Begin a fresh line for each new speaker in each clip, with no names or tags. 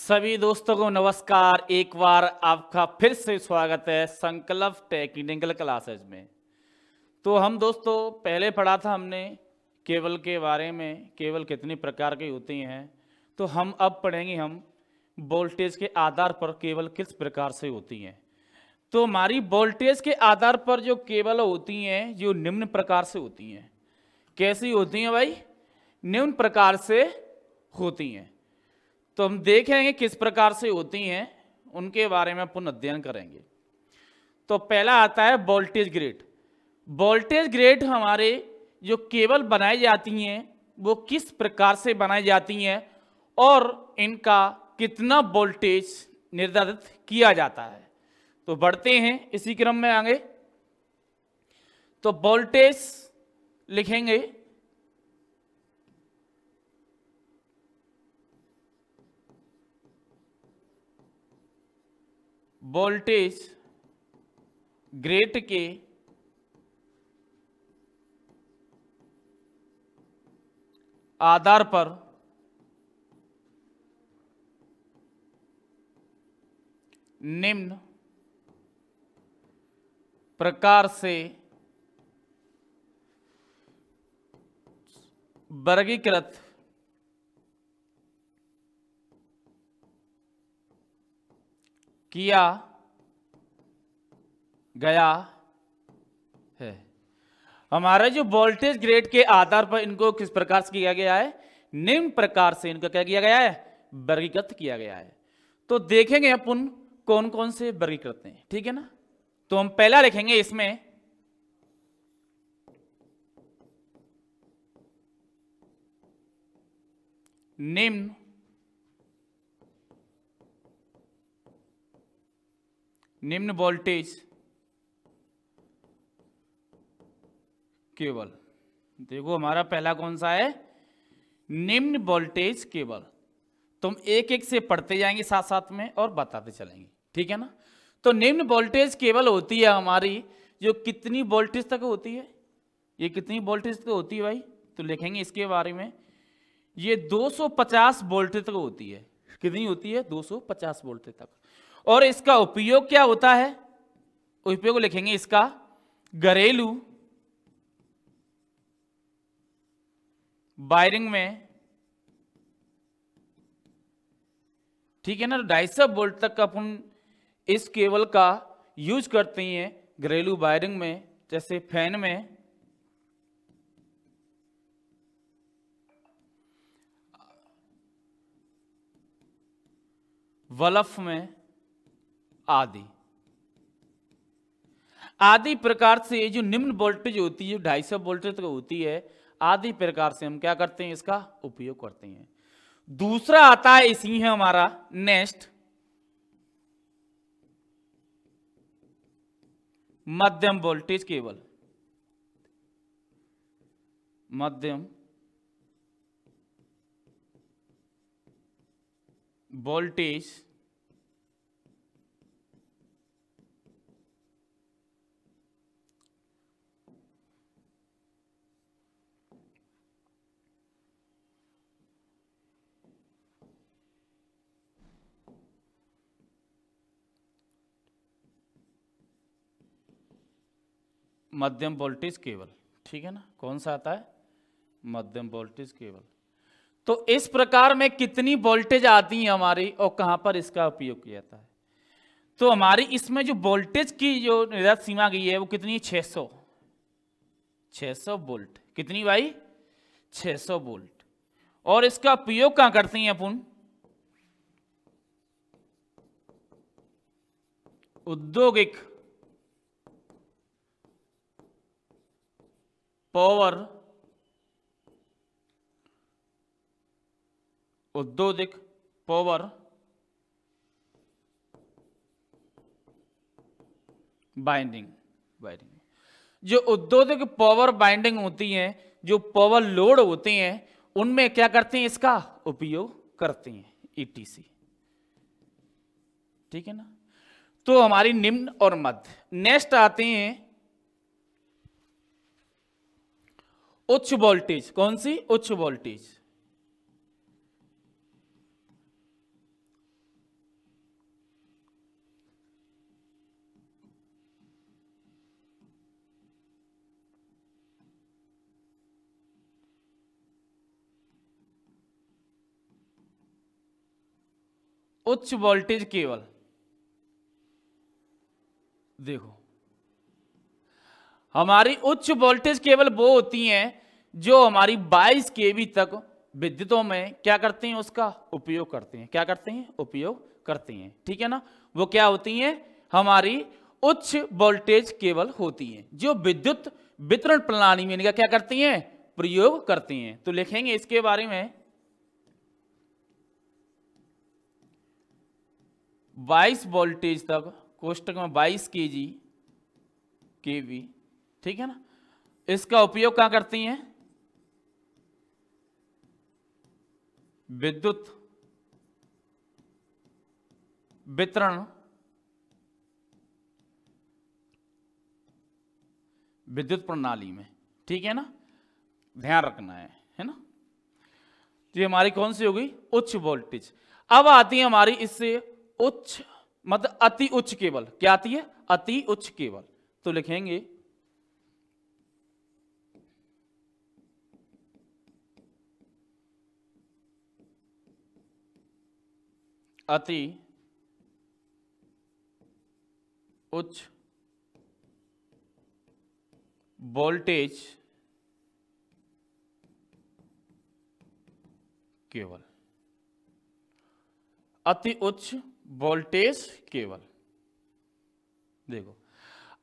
सभी दोस्तों को नमस्कार। एक बार आपका फिर से स्वागत है संकल्प टेक्निकल क्लासेज में। तो हम दोस्तों पहले पढ़ा था हमने केबल के बारे में, केबल कितनी प्रकार की होती हैं। तो हम अब पढ़ेंगे हम वोल्टेज के आधार पर केबल किस प्रकार से होती हैं। तो हमारी वोल्टेज के आधार पर जो केबल होती हैं जो निम्न प्रकार से होती हैं। कैसी होती हैं भाई? निम्न प्रकार से होती हैं। तो हम देखेंगे किस प्रकार से होती हैं, उनके बारे में पुनः अध्ययन करेंगे। तो पहला आता है वोल्टेज ग्रेड। वोल्टेज ग्रेड हमारे जो केबल बनाई जाती हैं वो किस प्रकार से बनाई जाती हैं और इनका कितना वोल्टेज निर्धारित किया जाता है। तो बढ़ते हैं इसी क्रम में आगे। तो वोल्टेज लिखेंगे वोल्टेज ग्रेड के आधार पर निम्न प्रकार से वर्गीकृत किया गया है। हमारा जो वोल्टेज ग्रेड के आधार पर इनको किस प्रकार से किया गया है? निम्न प्रकार से इनको क्या किया गया है? वर्गीकृत किया गया है। तो देखेंगे अपन कौन कौन से वर्गीकृत हैं, ठीक है ना। तो हम पहला लिखेंगे इसमें निम्न वोल्टेज केबल। देखो हमारा पहला कौन सा है? निम्न वोल्टेज केबल। तुम एक एक से पढ़ते जाएंगे साथ साथ में और बताते चलेंगे, ठीक है ना। तो निम्न वोल्टेज केबल होती है हमारी जो कितनी वोल्टेज तक होती है? ये कितनी वोल्टेज तक होती है भाई? तो लिखेंगे इसके बारे में, ये 250 वोल्टेज तक होती है। कितनी होती है? 250 वोल्टेज तक। और इसका उपयोग क्या होता है? उपयोग लिखेंगे इसका घरेलू वायरिंग में, ठीक है ना। 250 वोल्ट तक अपन इस केबल का यूज करते हैं घरेलू वायरिंग में, जैसे फैन में, बल्ब में आदि आदि प्रकार से जो निम्न वोल्टेज होती है, जो 250 वोल्टेज तक होती है, आदि प्रकार से हम क्या करते हैं? इसका उपयोग करते हैं। दूसरा आता है इसी है हमारा नेक्स्ट मध्यम वोल्टेज केबल। मध्यम वोल्टेज मध्यम वोल्टेज केबल, ठीक है ना। कौन सा आता है? मध्यम वोल्टेज केबल। तो इस प्रकार में कितनी वोल्टेज आती है हमारी और कहां पर इसका उपयोग किया जाता है? तो हमारी इसमें जो वोल्टेज की जो निर्धारित सीमा गई है वो कितनी है? 600 वोल्ट। कितनी भाई? 600 वोल्ट। और इसका उपयोग कहां करते हैं अपन? औद्योगिक पावर, औद्योगिक पावर बाइंडिंग। जो औद्योगिक पावर बाइंडिंग होती है, जो पावर लोड होते हैं, उनमें क्या करते हैं? इसका उपयोग करते हैं, ईटीसी, ठीक है ना। तो हमारी निम्न और मध्य। नेक्स्ट आते हैं उच्च वोल्टेज। कौन सी? उच्च वोल्टेज। उच्च वोल्टेज केबल, देखो हमारी उच्च वोल्टेज केबल वो होती हैं जो हमारी 22 केवी तक विद्युतों में क्या करते हैं, उसका उपयोग करते हैं। क्या करते हैं, उपयोग करते हैं, ठीक है ना। वो क्या होती हैं, हमारी उच्च वोल्टेज केबल होती हैं जो विद्युत वितरण प्रणाली में इनका क्या करती हैं, प्रयोग करती हैं। तो लिखेंगे इसके बारे में 22 वोल्टेज तक, कोष्टक में 22 केवी, ठीक है ना, इसका उपयोग क्या करती हैं, विद्युत वितरण विद्युत प्रणाली में, ठीक है ना, ध्यान रखना है ना। तो ये हमारी कौन सी हो गई, उच्च वोल्टेज। अब आती है हमारी इससे उच्च, मतलब अति उच्च केबल। क्या आती है, अति उच्च केबल। तो लिखेंगे अति उच्च वोल्टेज केबल, अति उच्च वोल्टेज केबल। देखो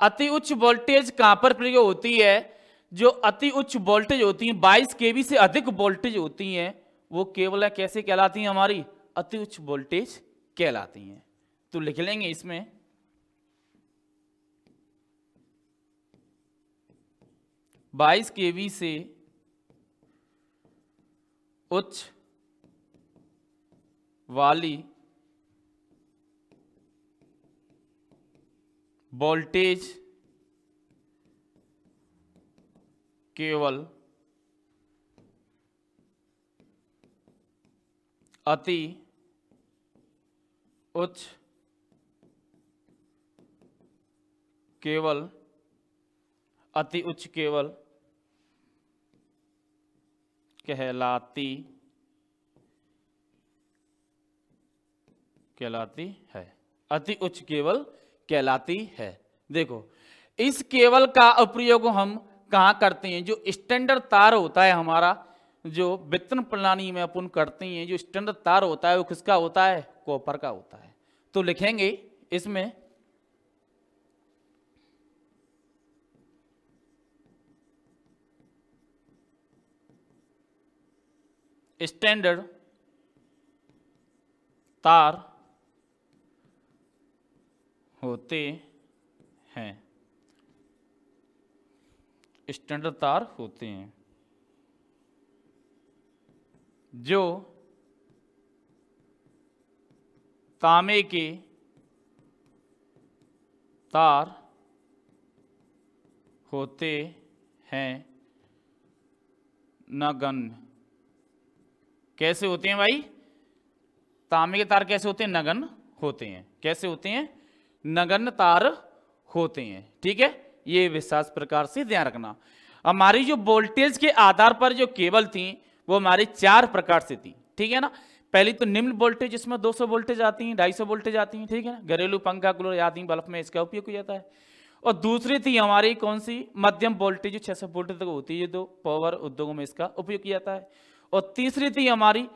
अति उच्च वोल्टेज कहां पर प्रयोग होती है, जो अति उच्च वोल्टेज होती है 22 केवी से अधिक वोल्टेज होती हैं, वो केबल कैसे कहलाती हैं, हमारी अति उच्च वोल्टेज कहलाती हैं। तो लिख लेंगे इसमें 22 केवी से उच्च वाली वोल्टेज केवल अति उच्च केवल, अति उच्च केवल कहलाती है, अति उच्च केबल कहलाती है। देखो इस केबल का उपयोग हम कहाँ करते हैं, जो स्टैंडर्ड तार होता है हमारा, जो वितरण प्रणाली में अपन करते हैं, जो स्टैंडर्ड तार होता है वो किसका होता है, कॉपर का होता है। तो लिखेंगे इसमें स्टैंडर्ड तार होते हैं, स्टैंडर्ड तार होते हैं जो तांबे के तार होते हैं, नगण्य। कैसे होते हैं भाई, तांबे के तार कैसे होते हैं, नगण्य होते हैं। कैसे होते हैं, नगण्य तार होते हैं, ठीक है। ये विशेष प्रकार से ध्यान रखना। हमारी जो वोल्टेज के आधार पर जो केबल थी वो हमारी 4 प्रकार से थी, ठीक है ना। पहली तो निम्न वोल्टेज, इसमें 200 वोल्टेज आती हैं, 250 वोल्टेज आती हैं, ठीक है ना। घरेलू पंखा कूलर आदि बल्ब में इसका उपयोग किया जाता है। और दूसरी थी हमारी कौन सी, मध्यम वोल्टेज, जो 600 वोल्टेज तक होती है, तो पावर उद्योगों में इसका उपयोग किया जाता है। और तीसरी थी हमारी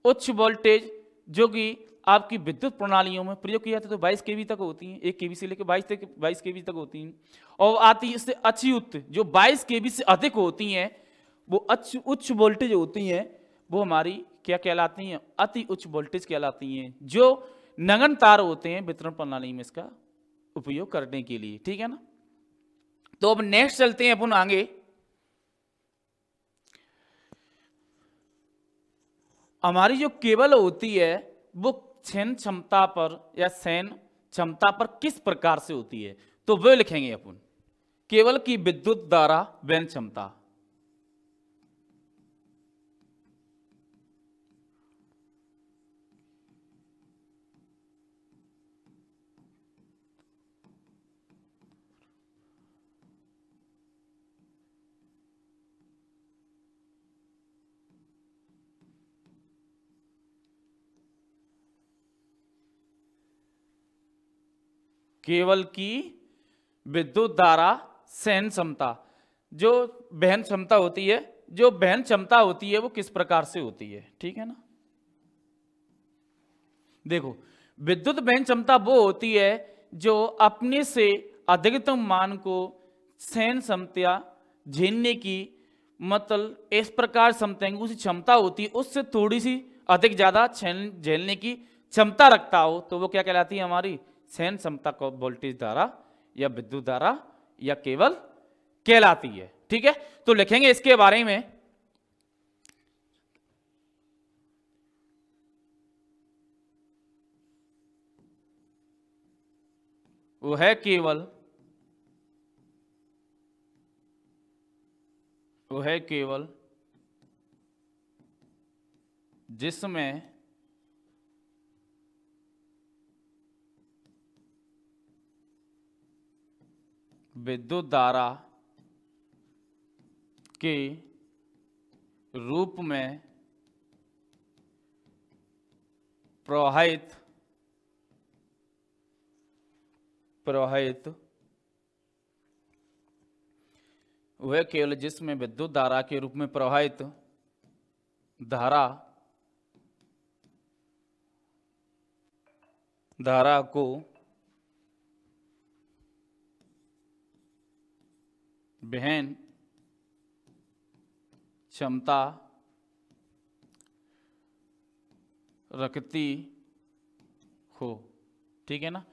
उच्च वोल्टेज, जो कि आपकी विद्युत प्रणालियों में प्रयोग किया जाता है, तो 22 केवी तक होती हैं, 1 केवी से लेकर 22 केवी तक होती हैं। और आती है इससे अच्युत, जो 22 केवी से अधिक होती हैं, वो उच्च वोल्टेज होती हैं, वो हमारी क्या कहलाती हैं, अति उच्च वोल्टेज कहलाती हैं, जो नगण्य तार होते हैं वितरण प्रणाली में इसका उपयोग करने के लिए, ठीक है ना। तो अब नेक्स्ट चलते हैं अपन आगे। हमारी जो केबल होती है वो क्षण क्षमता पर या सहन क्षमता पर किस प्रकार से होती है, तो वो लिखेंगे अपन केबल की विद्युत धारा वहन क्षमता। केवल की विद्युत धारा सहन क्षमता, जो वहन क्षमता होती है, जो वहन क्षमता होती है वो किस प्रकार से होती है, ठीक है ना। देखो, विद्युत वहन क्षमता वो होती है जो अपने से अधिकतम मान को सहन क्षमता झेलने की, मतलब इस प्रकार उसी क्षमता होती है, उससे थोड़ी सी अधिक ज्यादा झेलने की क्षमता रखता हो, तो वो क्या कहलाती है, हमारी सहन क्षमता को वोल्टेज धारा या विद्युत धारा या केवल कहलाती है, ठीक है। तो लिखेंगे इसके बारे में, वो है केवल, वो है केवल जिसमें विद्युत धारा के रूप में प्रवाहित वह केवल जिसमें विद्युत धारा के रूप में प्रवाहित धारा को वहन क्षमता रखती हो, ठीक है ना।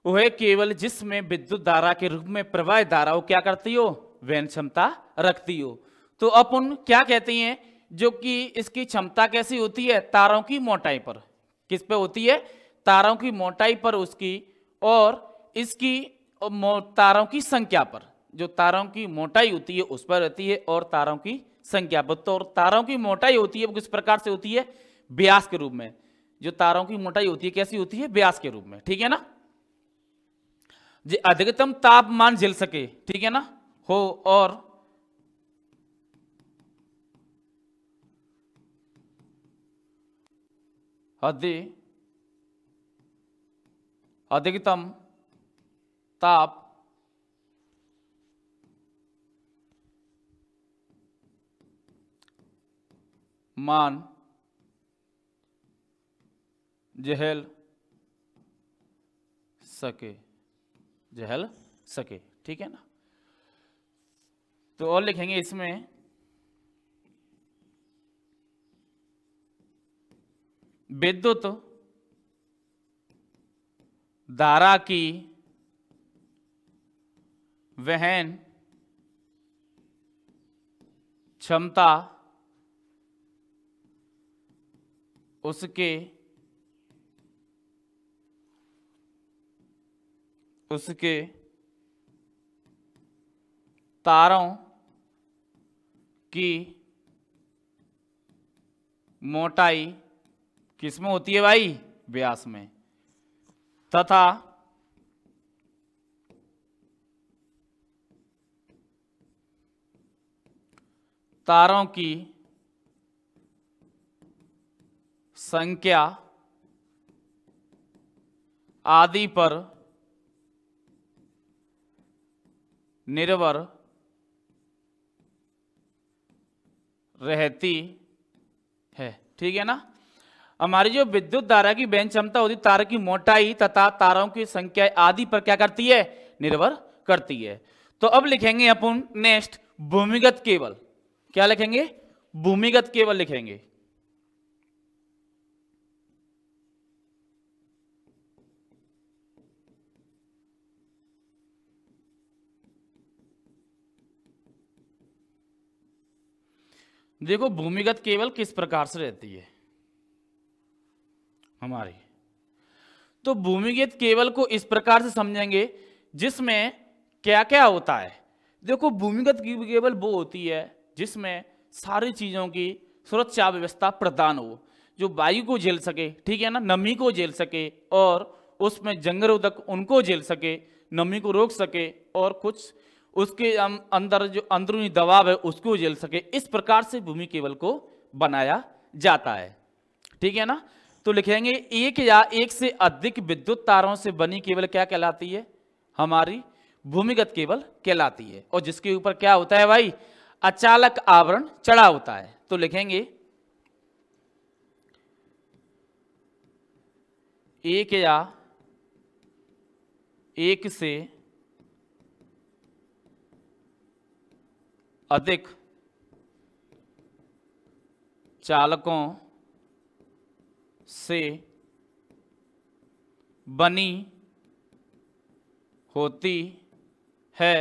वह केवल जिसमें विद्युत धारा के रूप में प्रवाहित धारा हो क्या करती हो, वहन क्षमता रखती हो। तो अपन क्या कहते हैं, जो कि इसकी क्षमता कैसी होती है, तारों की मोटाई पर, किस पे होती है, तारों की मोटाई पर उसकी, और इसकी तारों की संख्या पर, जो तारों की मोटाई होती है उस पर रहती है, और तारों की संख्या पर। तो तारों की मोटाई होती है वो किस प्रकार से होती है, व्यास के रूप में। जो तारों की मोटाई होती है कैसी होती है, व्यास के रूप में, ठीक है ना। जो अधिकतम तापमान झेल सके, ठीक है ना, हो, और अधिकतम ताप मान झेल सके, ठीक है ना। तो और लिखेंगे इसमें, विद्युत धारा की वहन क्षमता उसके तारों की मोटाई किसमें होती है भाई, व्यास में, तथा तारों की संख्या आदि पर निर्भर रहती है, ठीक है ना। हमारी जो विद्युत धारा की वहन क्षमता होती है तार की मोटाई तथा तारों की संख्या आदि पर क्या करती है, निर्भर करती है। तो अब लिखेंगे अपन नेक्स्ट भूमिगत केबल। क्या लिखेंगे, भूमिगत केबल लिखेंगे। देखो भूमिगत केबल किस प्रकार से रहती है हमारी, तो भूमिगत केबल को इस प्रकार से समझेंगे जिसमें क्या क्या होता है। देखो भूमिगत केबल वो होती है जिसमें सारी चीजों की सुरक्षा व्यवस्था प्रदान हो, जो वायु को झेल सके, ठीक है ना, नमी को झेल सके, और उसमें जंग रोधक उनको झेल सके, नमी को रोक सके, और कुछ उसके अंदर जो अंदरूनी दबाव है उसको झेल सके। इस प्रकार से भूमि केबल को बनाया जाता है, ठीक है ना। तो लिखेंगे एक या एक से अधिक विद्युत तारों से बनी केबल क्या कहलाती है? हमारी भूमिगत केबल कहलाती है। और जिसके ऊपर क्या होता है भाई? अचालक आवरण चढ़ा होता है। तो लिखेंगे एक या एक से अधिक चालकों से बनी होती है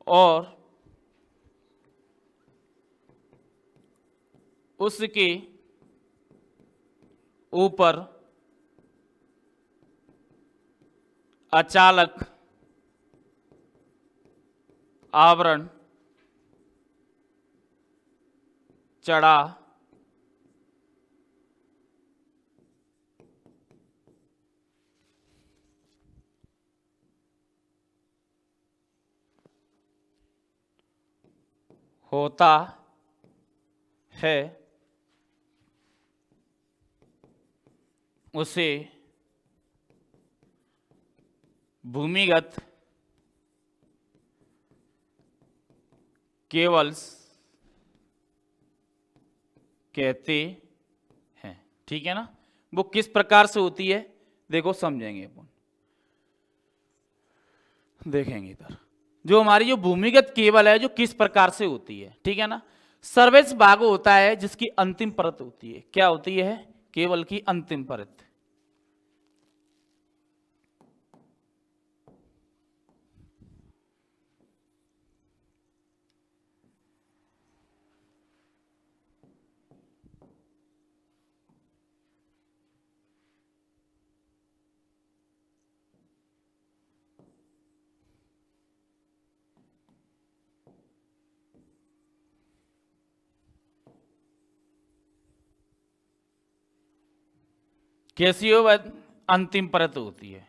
और उसके ऊपर अचालक आवरण चढ़ा होता है, उसे भूमिगत केबल्स कहते हैं। ठीक है ना? वो किस प्रकार से होती है देखो, समझेंगे अपन, देखेंगे इधर। जो हमारी जो भूमिगत केबल है जो किस प्रकार से होती है, ठीक है ना? सर्विस भाग होता है जिसकी अंतिम परत होती है। क्या होती है? केबल की अंतिम परत। कैसी हो? अंतिम परत होती है,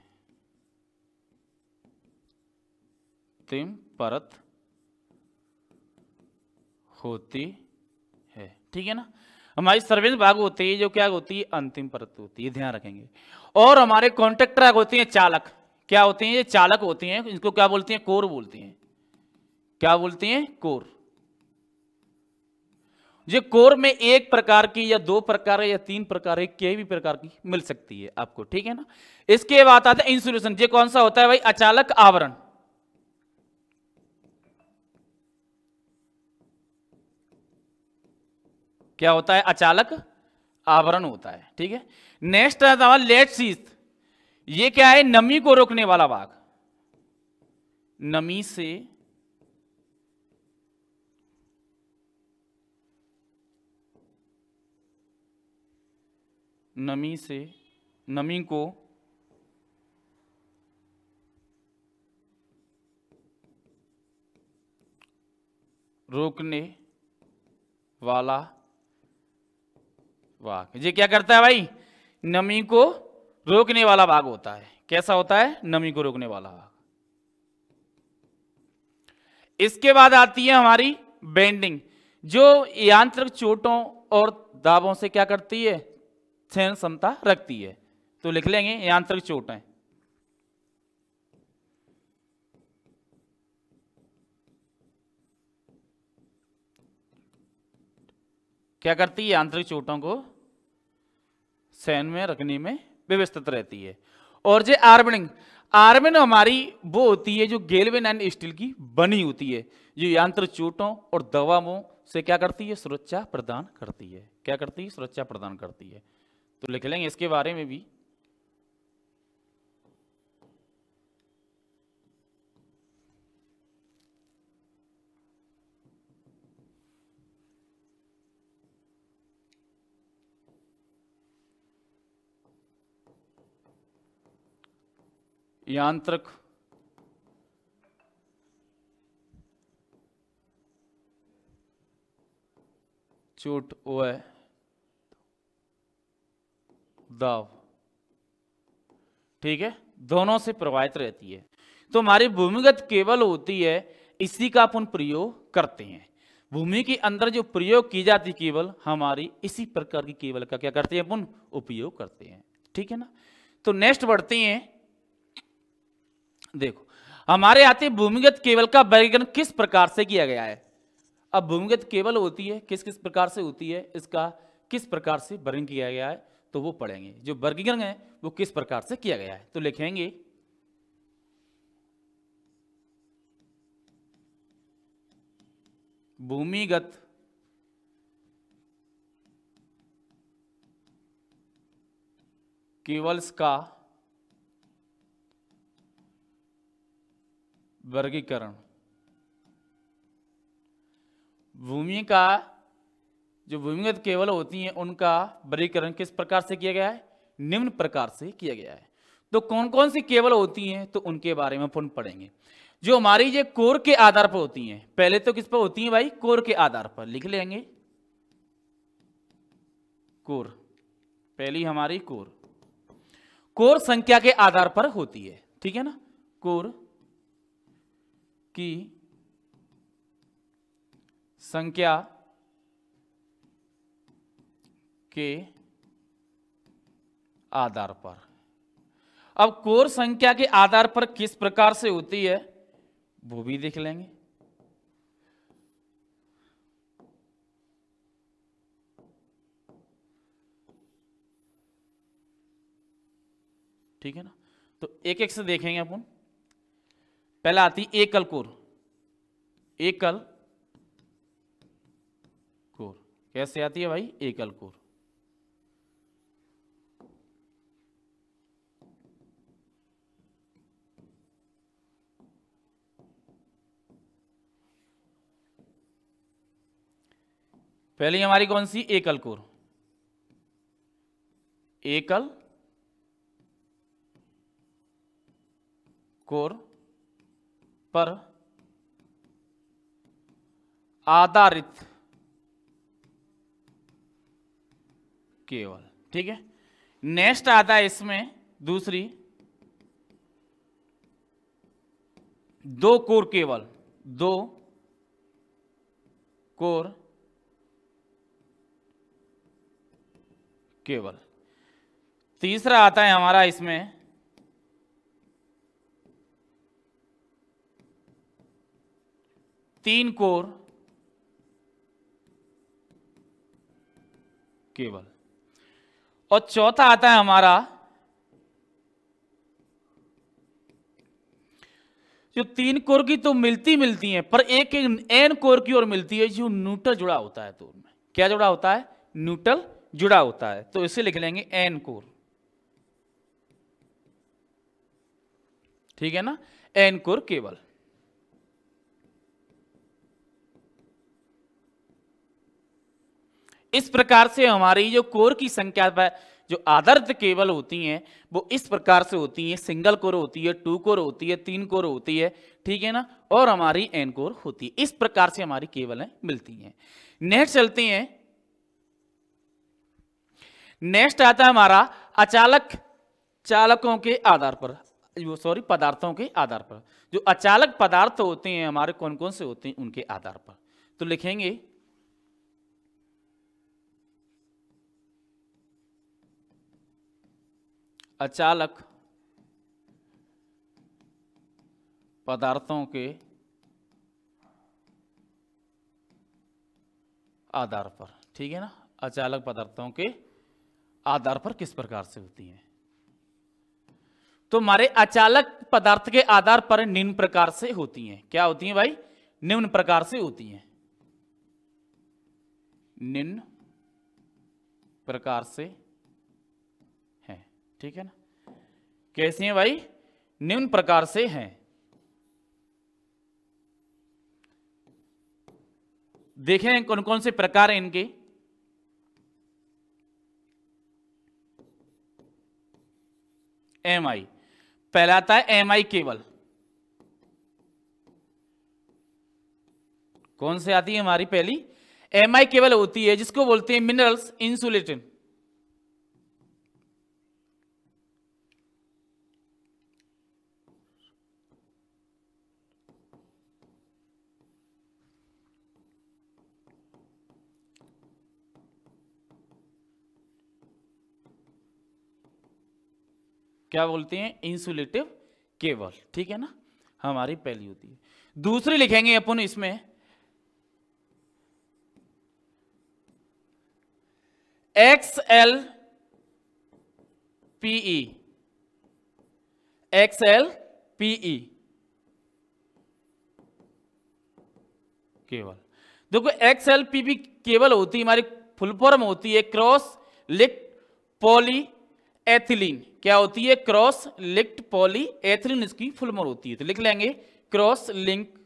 अंतिम परत होती है। ठीक है ना? हमारी सर्विस भाग होती है जो क्या होती है? अंतिम परत होती है, ध्यान रखेंगे। और हमारे कॉन्ट्रैक्टर होती हैं चालक। क्या होती हैं? ये चालक होती हैं। इनको क्या बोलती हैं? कोर बोलती हैं। क्या बोलती हैं? कोर। ये कोर में एक प्रकार की या दो प्रकार या तीन प्रकार के भी प्रकार की मिल सकती है आपको। ठीक है ना? इसके बाद आता है इंसुलेशन। ये कौन सा होता है भाई? अचालक आवरण। क्या होता है? अचालक आवरण होता है। ठीक है? नेक्स्ट आता है लेड शीथ। ये क्या है? नमी को रोकने वाला भाग। नमी से नमी को रोकने वाला भाग। ये क्या करता है भाई? नमी को रोकने वाला भाग होता है। कैसा होता है? नमी को रोकने वाला भाग। इसके बाद आती है हमारी बेंडिंग, जो यांत्रिक चोटों और दाबों से क्या करती है? सहन क्षमता रखती है। तो लिख लेंगे यांत्रिक चोटें। क्या करती है? यांत्रिक चोटों को सहन में रखने में व्यवस्थित रहती है। और जो आर्मरिंग, आर्मरिंग हमारी वो होती है जो गैल्वेनाइज्ड स्टील की बनी होती है, जो यांत्रिक चोटों और दबावों से क्या करती है? सुरक्षा प्रदान करती है। क्या करती है? सुरक्षा प्रदान करती है। तो लिख लेंगे इसके बारे में भी। यांत्रिक चोट व दाव, ठीक है, दोनों से प्रभावित रहती है। तो हमारी भूमिगत केबल होती है, इसी का अपन प्रयोग करते हैं। भूमि के अंदर जो प्रयोग की जाती केबल हमारी इसी प्रकार की केबल का क्या करते हैं अपन उपयोग करते हैं। ठीक है ना। तो नेक्स्ट बढ़ते हैं। देखो हमारे आते भूमिगत केबल का वर्गीकरण किस प्रकार से किया गया है। अब भूमिगत केबल होती है किस किस प्रकार से होती है, इसका किस प्रकार से वर्गीकरण किया गया है, तो वो पढ़ेंगे। जो वर्गीकरण है वो किस प्रकार से किया गया है, तो लिखेंगे भूमिगत केबल्स का वर्गीकरण। भूमि का जो भूमिगत केबल होती हैं उनका वर्गीकरण किस प्रकार से किया गया है, निम्न प्रकार से किया गया है। तो कौन कौन सी केबल होती हैं तो उनके बारे में अपन पढ़ेंगे। जो हमारी ये कोर के आधार पर होती हैं, पहले तो किस पर होती हैं भाई, कोर के आधार पर लिख लेंगे। कोर पहली हमारी कोर संख्या के आधार पर होती है। ठीक है ना। कोर की संख्या के आधार पर। अब कोर संख्या के आधार पर किस प्रकार से होती है वो भी देख लेंगे। ठीक है ना। तो एक एक से देखेंगे अपन। पहला आती एकल कोर। एकल कोर कैसे आती है भाई, एकल कोर। पहली हमारी कौन सी, एकल कोर। एकल कोर पर आधारित केबल। ठीक है। नेक्स्ट आता है इसमें दूसरी, दो कोर केबल। दो कोर केबल। तीसरा आता है हमारा इसमें तीन कोर केबल। और चौथा आता है हमारा जो तीन कोर की तो मिलती हैं पर एक एन कोर की ओर मिलती है जो न्यूट्रल जुड़ा होता है। तो उनमें क्या जुड़ा होता है, न्यूट्रल जुड़ा होता है। तो इसे लिख लेंगे एन कोर। ठीक है ना, एन कोर केबल। इस प्रकार से हमारी जो कोर की संख्या पर जो आधारित केबल होती हैं वो इस प्रकार से होती हैं। सिंगल कोर होती है, टू कोर होती है, तीन कोर होती है। ठीक है ना। और हमारी एन कोर होती है। इस प्रकार से हमारी केबलें मिलती हैं। नेक्स्ट चलते हैं। नेक्स्ट आता है हमारा अचालक चालकों के आधार पर, पदार्थों के आधार पर। जो अचालक पदार्थ होते हैं हमारे कौन कौन से होते हैं उनके आधार पर। तो लिखेंगे अचालक पदार्थों के आधार पर। ठीक है ना। अचालक पदार्थों के आधार पर किस प्रकार से होती हैं। तो हमारे अचालक पदार्थ के आधार पर निम्न प्रकार से होती हैं। क्या होती हैं भाई, निम्न प्रकार से होती हैं। निम्न प्रकार से हैं। ठीक है ना। कैसी हैं भाई, निम्न प्रकार से हैं। देखें कौन कौन से प्रकार हैं इनके। एमआई पहला आता है एमआई केबल। कौन से आती है हमारी पहली, एमआई केबल होती है जिसको बोलते हैं मिनरल्स इंसुलेटेड। क्या बोलते हैं, इंसुलेटिव केबल, ठीक है ना, हमारी पहली होती है। दूसरी लिखेंगे अपन इसमें XLPE, XLPE केबल। देखो XLPE केबल होती है हमारी फुल फॉर्म होती है क्रॉस लिंक्ड पॉलीएथिलीन। क्या होती है, क्रॉस लिंक्ड पॉलीएथिलीन इसकी फुल फॉर्म होती है। तो लिख लेंगे क्रॉस लिंक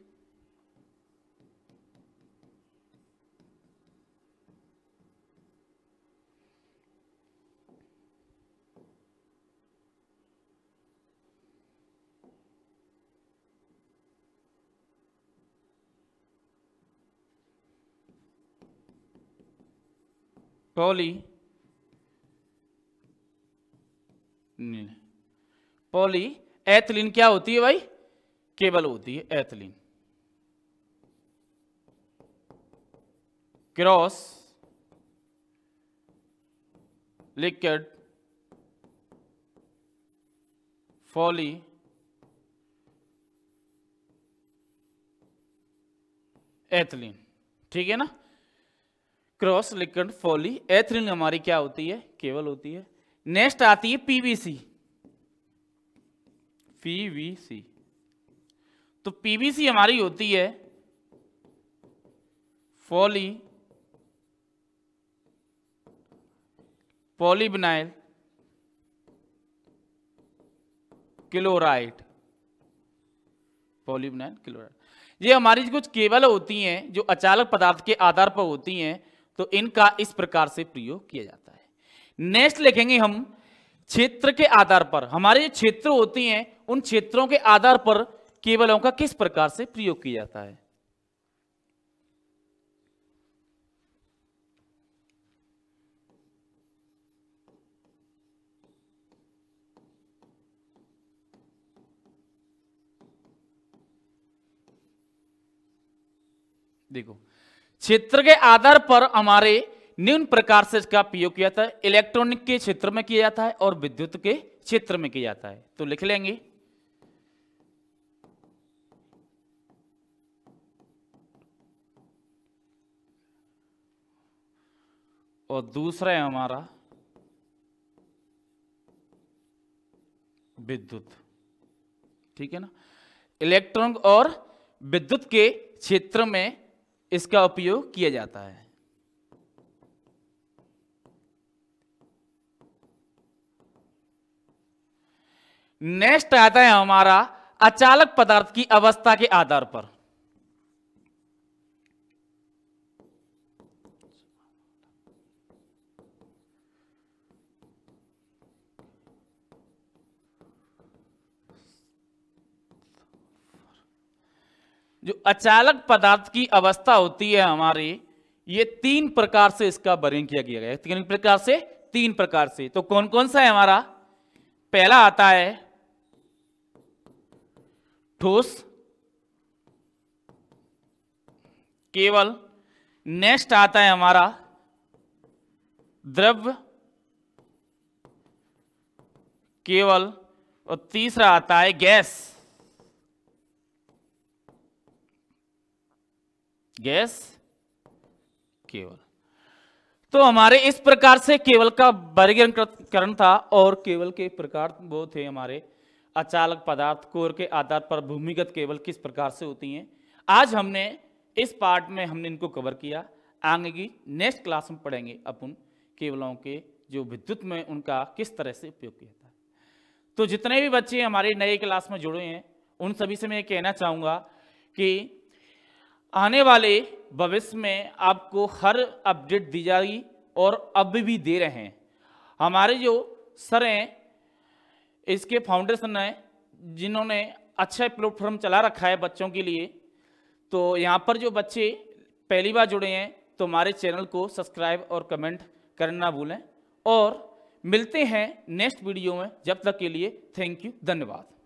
पॉलीएथिलीन क्या होती है भाई, केबल होती है ethylene. Cross liquid poly ethylene, ठीक है ना, क्रॉस लिक्विड पॉली एथिलीन हमारी क्या होती है, केबल होती है। नेक्स्ट आती है पीवीसी। पीवीसी तो पीवीसी हमारी होती है पॉलीविनाइल क्लोराइड, पॉलीविनाइल क्लोराइड। ये हमारी कुछ केबल होती हैं जो अचालक पदार्थ के आधार पर होती हैं, तो इनका इस प्रकार से प्रयोग किया जाता है। नेक्स्ट लिखेंगे हम क्षेत्र के आधार पर। हमारे जो क्षेत्र होती हैं उन क्षेत्रों के आधार पर केबलों का किस प्रकार से प्रयोग किया जाता है। देखो क्षेत्र के आधार पर हमारे निम्न प्रकार से इसका प्रयोग किया जाता है। इलेक्ट्रॉनिक के क्षेत्र में किया जाता है और विद्युत के क्षेत्र में किया जाता है। तो लिख लेंगे और दूसरा है हमारा विद्युत, ठीक है ना, इलेक्ट्रॉनिक और विद्युत के क्षेत्र में इसका उपयोग किया जाता है। नेक्स्ट आता है हमारा अचालक पदार्थ की अवस्था के आधार पर। जो अचालक पदार्थ की अवस्था होती है हमारी, ये तीन प्रकार से इसका वर्गीकरण किया गया है। तीन प्रकार से, तीन प्रकार से। तो कौन कौन सा है हमारा, पहला आता है ठोस केवल, नेक्स्ट आता है हमारा द्रव्य केवल, और तीसरा आता है गैस केवल। तो हमारे इस प्रकार से केवल का वर्गीकरण था, और केवल के प्रकार वो थे हमारे अचालक पदार्थ, कोर के आधार पर भूमिगत केबल किस प्रकार से होती हैं। आज हमने इस पार्ट में हमने इनको कवर किया। आगे की नेक्स्ट क्लास में पढ़ेंगे अपन केबलों के जो विद्युत में उनका किस तरह से उपयोग किया जाता है। तो जितने भी बच्चे हमारे नए क्लास में जुड़े हैं उन सभी से मैं कहना चाहूँगा कि आने वाले भविष्य में आपको हर अपडेट दी जाएगी, और अब भी दे रहे हैं। हमारे जो सर हैं इसके फाउंडेशन है जिन्होंने अच्छा प्लेटफॉर्म चला रखा है बच्चों के लिए। तो यहाँ पर जो बच्चे पहली बार जुड़े हैं तो हमारे चैनल को सब्सक्राइब और कमेंट करना ना भूलें, और मिलते हैं नेक्स्ट वीडियो में। जब तक के लिए थैंक यू, धन्यवाद।